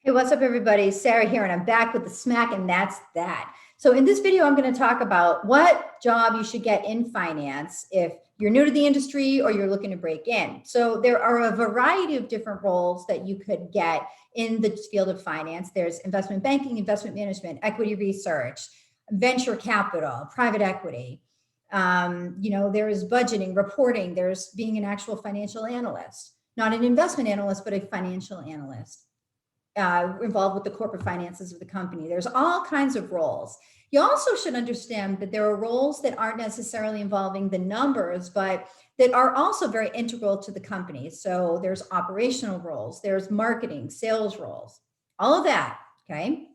Hey, what's up, everybody? Sarah here, and I'm back with the smack, and that's that. So in this video, I'm going to talk about what job you should get in finance if you're new to the industry or you're looking to break in. So there are a variety of different roles that you could get in the field of finance. There's investment banking, investment management, equity research, venture capital, private equity. There's budgeting, reporting, there's being an actual financial analyst, not an investment analyst, but a financial analyst. Involved with the corporate finances of the company. There's all kinds of roles. You also should understand that there are roles that aren't necessarily involving the numbers, but that are also very integral to the company. So there's operational roles, there's marketing, sales roles, all of that, okay?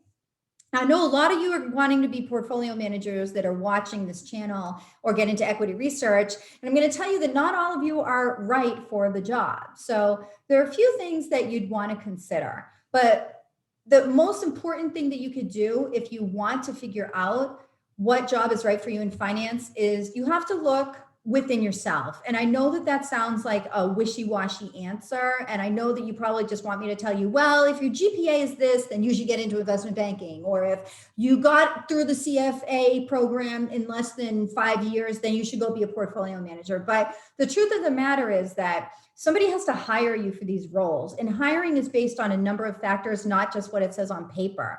I know a lot of you are wanting to be portfolio managers that are watching this channel or get into equity research. And I'm going to tell you that not all of you are right for the job. So there are a few things that you'd want to consider. But the most important thing that you could do if you want to figure out what job is right for you in finance is you have to look within yourself. And I know that that sounds like a wishy-washy answer. And I know that you probably just want me to tell you, well, if your GPA is this, then you should get into investment banking. Or if you got through the CFA program in less than 5 years, then you should go be a portfolio manager. But the truth of the matter is that somebody has to hire you for these roles. And hiring is based on a number of factors, not just what it says on paper.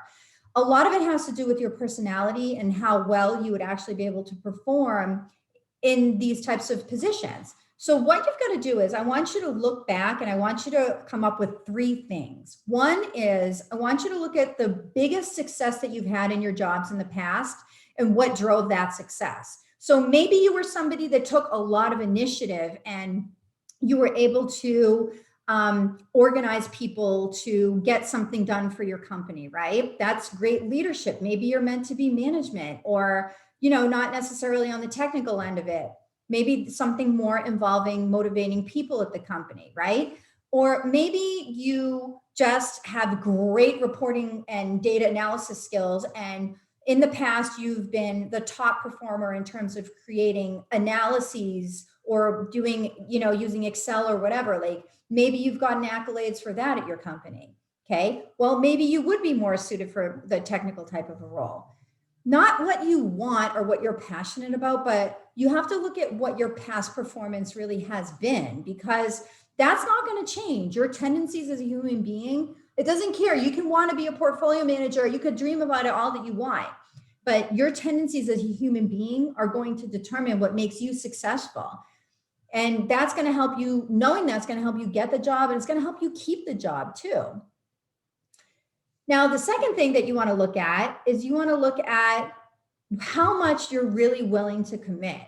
A lot of it has to do with your personality and how well you would actually be able to perform in these types of positions. So what you've got to do is I want you to look back and I want you to come up with 3 things. One is I want you to look at the biggest success that you've had in your jobs in the past and what drove that success. So maybe you were somebody that took a lot of initiative and you were able to organize people to get something done for your company, right? That's great leadership. Maybe you're meant to be management or not necessarily on the technical end of it. Maybe something more involving motivating people at the company, right? Or maybe you just have great reporting and data analysis skills. And in the past, you've been the top performer in terms of creating analyses or doing, using Excel or whatever. Like maybe you've gotten accolades for that at your company. Okay. Well, maybe you would be more suited for the technical type of a role. Not what you want or what you're passionate about, but you have to look at what your past performance really has been, because that's not going to change. Your tendencies as a human being, it doesn't care. You can want to be a portfolio manager. You could dream about it all that you want, but your tendencies as a human being are going to determine what makes you successful. And that's going to help you, knowing that's going to help you get the job, and it's going to help you keep the job too. Now, the second thing that you want to look at is you want to look at how much you're really willing to commit.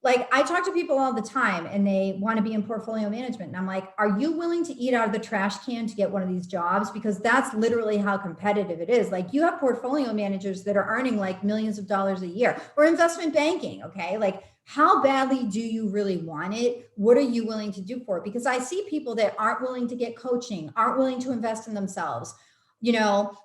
Like I talk to people all the time and they want to be in portfolio management. And I'm like, are you willing to eat out of the trash can to get one of these jobs? Because that's literally how competitive it is. Like you have portfolio managers that are earning like millions of dollars a year, or investment banking. Okay. Like how badly do you really want it? What are you willing to do for it? Because I see people that aren't willing to get coaching, aren't willing to invest in themselves,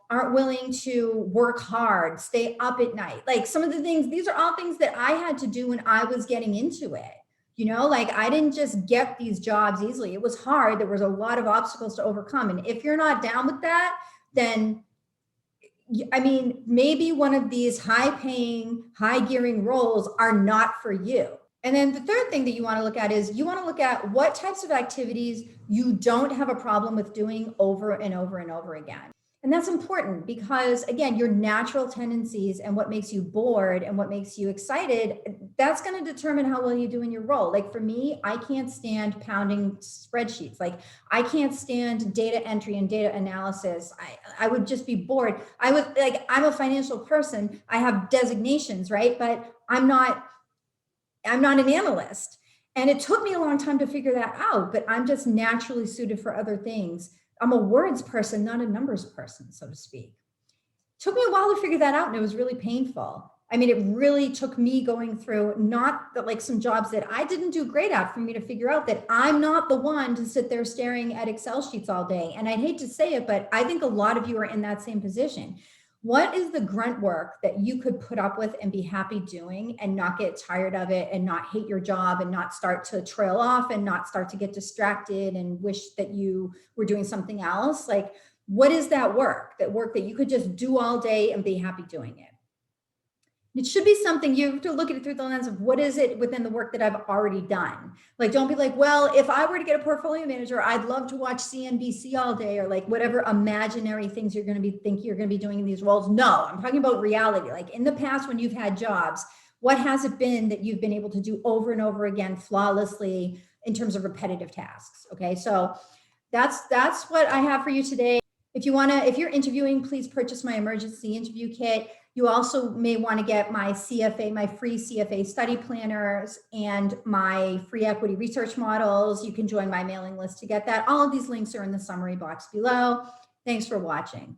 aren't willing to work hard, stay up at night. Like some of the things, these are all things that I had to do when I was getting into it. Like I didn't just get these jobs easily. It was hard. There was a lot of obstacles to overcome. And if you're not down with that, then maybe one of these high paying, high gearing roles are not for you. And then the third thing that you want to look at is you want to look at what types of activities you don't have a problem with doing over and over and over again. And that's important because, again, your natural tendencies and what makes you bored and what makes you excited, that's going to determine how well you do in your role. Like for me, I can't stand pounding spreadsheets. Like I can't stand data entry and data analysis. I would just be bored. I'm a financial person. I have designations, right? But I'm not an analyst. And it took me a long time to figure that out, but I'm just naturally suited for other things. I'm a words person, not a numbers person, so to speak. It took me a while to figure that out, and it was really painful. It really took me going through some jobs that I didn't do great at for me to figure out that I'm not the one to sit there staring at Excel sheets all day. And I'd hate to say it, but I think a lot of you are in that same position. What is the grunt work that you could put up with and be happy doing and not get tired of it and not hate your job and not start to trail off and not start to get distracted and wish that you were doing something else? Like What is that work? That work that you could just do all day and be happy doing it. It should be something you have to look at it through the lens of what is it within the work that I've already done. Like, don't be like, well, if I were to get a portfolio manager, I'd love to watch CNBC all day, or like whatever imaginary things you're going to be thinking you're going to be doing in these roles. No, I'm talking about reality. Like in the past, when you've had jobs, what has it been that you've been able to do over and over again flawlessly in terms of repetitive tasks? Okay, so that's what I have for you today. If you're interviewing, please purchase my emergency interview kit. You also may want to get my CFA, my free CFA study planners, and my free equity research models. You can join my mailing list to get that. All of these links are in the summary box below. Thanks for watching.